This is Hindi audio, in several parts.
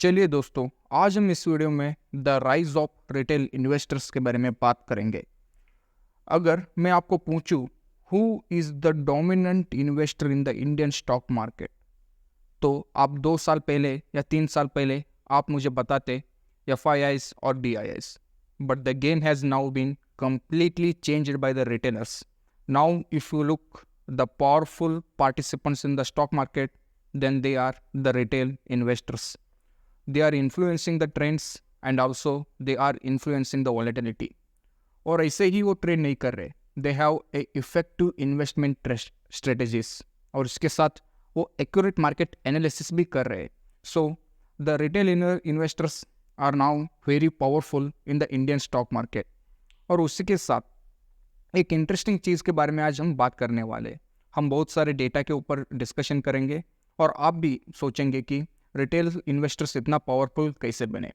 चलिए दोस्तों, आज हम इस वीडियो में the rise of retail investors के बारे में बात करेंगे। अगर मैं आपको पूछूं who is the dominant investor in the Indian stock market, तो आप 2 साल पहले या 3 साल पहले आप मुझे बताते FIIs और DIIs, but the game has now been completely changed by the retailers. Now if you look the powerful participants in the stock market, then they are the retail investors. They are influencing the trends and also they are influencing the volatility. और ऐसे ही वो ट्रेड नहीं कर रहे, they have a effective investment strategies और इसके साथ वो एक्यूरेट मार्केट एनालिसिस भी कर रहे हैं। So the retail investors are now very powerful in the Indian stock market. और उसी के साथ एक इंटरेस्टिंग चीज़ के बारे में आज हम बात करने वाले हैं। हम बहुत सारे डेटा के ऊपर डिस्कशन करेंगे और आप भी सोचेंगे कि रिटेल इन्वेस्टर्स इतना पावरफुल कैसे बने।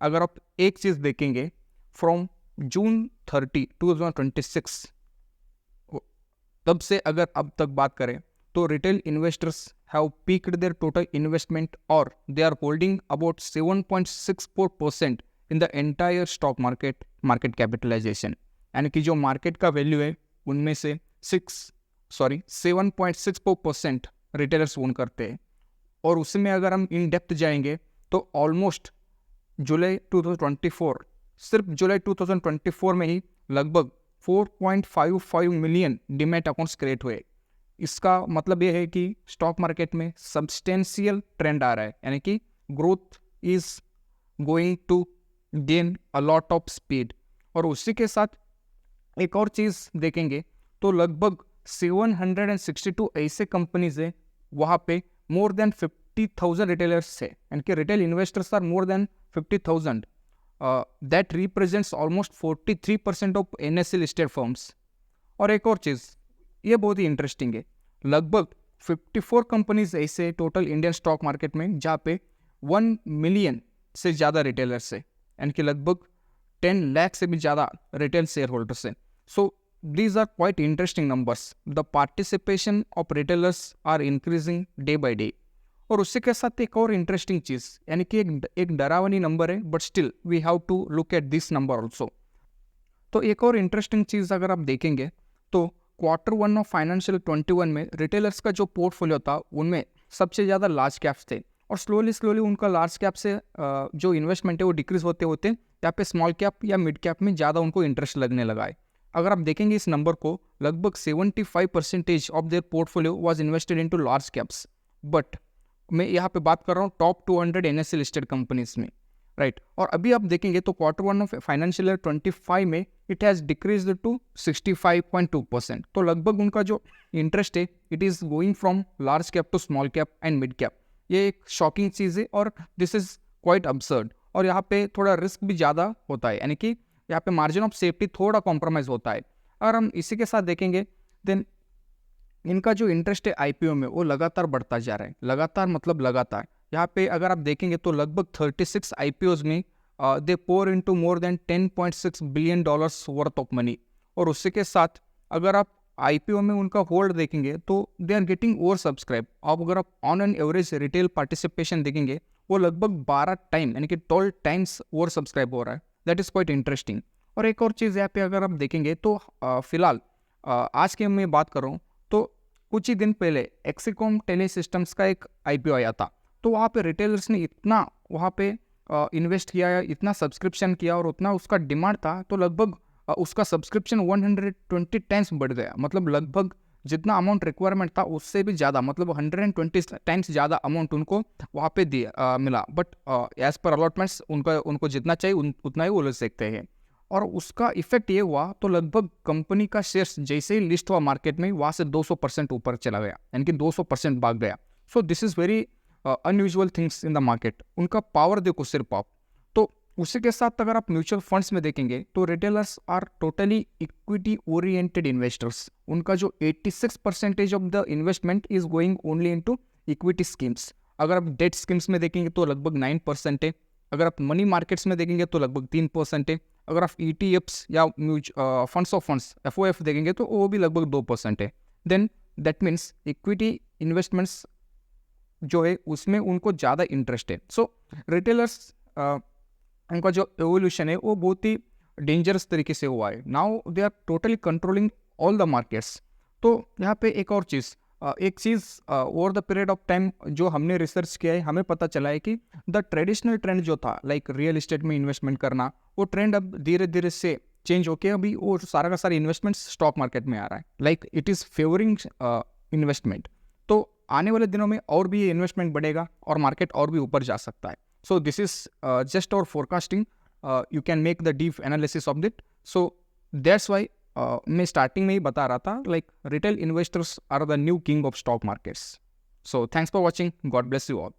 अगर आप एक चीज़ देखेंगे, फ्रॉम जून 30, 2026 तब से अगर अब तक बात करें तो retail investors have peaked their total investment और they are holding about 7.64% in the entire stock market capitalisation. यानी कि जो मार्केट का वैल्यू है उनमें से 7.64% रिटेलर्स ओन करते हैं। और उसमें अगर हम इन डेप्थ जाएंगे तो ऑलमोस्ट जुलाई 2024, सिर्फ जुलाई 2024 में ही लगभग 4.55 मिलियन डीमैट अकाउंट्स क्रिएट हुए। इसका मतलब ये है कि स्टॉक मार्केट में सब्सटेंशियल ट्रेंड आ रहा है, यानी कि growth is going to gain a lot of speed. और उसी के साथ एक और चीज़ देखेंगे तो लगभग 762 ऐसे कंपनीज है, वहाँ पे मोर देन 50,000 रिटेलर्स है, यानी कि retail investors are more than 50,000। That represents almost 43% of NSE listed firms. और एक और चीज़ ये बहुत ही इंटरेस्टिंग है, लगभग 54 कंपनीज ऐसे टोटल इंडियन स्टॉक मार्केट में जहाँ पे 1 मिलियन से ज़्यादा रिटेलर्स है, यानी कि लगभग 10 लाख से भी ज़्यादा रिटेल शेयर होल्डर्स हैं। सो these are quite interesting numbers. The participation of retailers are increasing day by day. और उससे के साथ एक और इंटरेस्टिंग चीज़, यानी कि एक डरावनी नंबर है, but still we have to look at this number also. तो एक और इंटरेस्टिंग चीज़ अगर आप देखेंगे तो Q1 ऑफ फाइनेंशियल 21 में रिटेलर्स का जो पोर्टफोलियो था उनमें सबसे ज़्यादा लार्ज कैप्स थे और स्लोली उनका लार्ज कैप से जो इन्वेस्टमेंट है वो डिक्रीज होते होते यहाँ पे स्मॉल कैप या मिड कैप में ज़्यादा उनको इंटरेस्ट लगने लगा है। अगर आप देखेंगे इस नंबर को, लगभग 75% of their portfolio was invested into large caps. But मैं यहाँ पे बात कर रहा हूँ टॉप 200 NSE लिस्टेड कंपनीज में, राइट। और अभी आप देखेंगे तो Q1 ऑफ फाइनेंशियल 25 में इट हैज़ डिक्रीज टू 65.2%। तो लगभग उनका जो इंटरेस्ट है it is going from large cap to small cap and mid cap. ये एक शॉकिंग चीज़ है और दिस इज़ क्वाइट अब्सर्ड। और यहाँ पे थोड़ा रिस्क भी ज़्यादा होता है, यानी कि यहाँ पे मार्जिन ऑफ सेफ्टी थोड़ा कॉम्प्रोमाइज़ होता है। अगर हम इसी के साथ देखेंगे देन इनका जो इंटरेस्ट है IPO में वो लगातार बढ़ता जा रहा है। लगातार मतलब लगातार यहाँ पे अगर आप देखेंगे तो लगभग 36 IPOs में they pour into more than $10.6 billion worth of money. और उसके के साथ अगर आप IPO में उनका होल्ड देखेंगे तो they are getting oversubscribe. अब अगर आप on an average retail participation देखेंगे वो लगभग 12 टाइम यानी कि 12 टाइम्स ओवर सब्सक्राइब हो रहा है। That is quite interesting. और एक और चीज़ यहाँ पे अगर आप देखेंगे तो फिलहाल आज के मैं बात कर रहा हूँ तो कुछ ही दिन पहले एक्सिकॉम टेलीसिस्टम्स का एक IPO आया था। तो वहाँ पे रिटेलर्स ने इतना वहाँ पे इन्वेस्ट किया, इतना सब्सक्रिप्शन किया और उतना उसका डिमांड था, तो लगभग उसका सब्सक्रिप्शन 120 टाइम्स बढ़ गया। मतलब लगभग जितना अमाउंट रिक्वायरमेंट था उससे भी ज़्यादा, मतलब 120 टाइम्स ज़्यादा अमाउंट उनको वहाँ पे दिया मिला। बट एज पर अलॉटमेंट्स उनको जितना चाहिए उतना ही वो ले सकते हैं। और उसका इफेक्ट ये हुआ तो लगभग कंपनी का शेयर्स जैसे ही लिस्ट हुआ मार्केट में वहाँ से 200% ऊपर चला गया, यानी कि 200% भाग गया। So this is very unusual things in the market. उनका पावर देखो सिर्फ आप। तो उसी के साथ अगर आप म्यूचुअल फंड्स में देखेंगे तो retailers are totally equity oriented investors. उनका जो 86% of the investment is going only into equity schemes. अगर आप डेट स्कीम्स में देखेंगे तो लगभग 9% है। अगर आप मनी मार्केट्स में देखेंगे तो लगभग 3% है। अगर आप ETFs या फंड्स ऑफ फंड्स FOF देखेंगे तो वो भी लगभग 2% है। Then that means equity investments जो है उसमें उनको ज़्यादा इंटरेस्ट है. सो रिटेलर्स उनका जो एवोल्यूशन है वो बहुत ही डेंजरस तरीके से हुआ है. Now they are totally controlling all the markets. तो यहाँ पे एक और चीज़, एक चीज़ over the period of time जो हमने रिसर्च किया है, हमें पता चला है कि द ट्रेडिशनल ट्रेंड जो था लाइक रियल इस्टेट में इन्वेस्टमेंट करना, वो ट्रेंड अब धीरे धीरे से चेंज होके अभी वो सारा का सारा इन्वेस्टमेंट स्टॉक मार्केट में आ रहा है. Like it is favouring investment. तो आने वाले दिनों में और भी ये इन्वेस्टमेंट बढ़ेगा और मार्केट और भी ऊपर जा सकता है. So this is just our forecasting. You can make the deep analysis of that. So that's why मैं स्टार्टिंग में ही बता रहा था like retail investors are the new king of stock markets. So thanks for watching. God bless you all.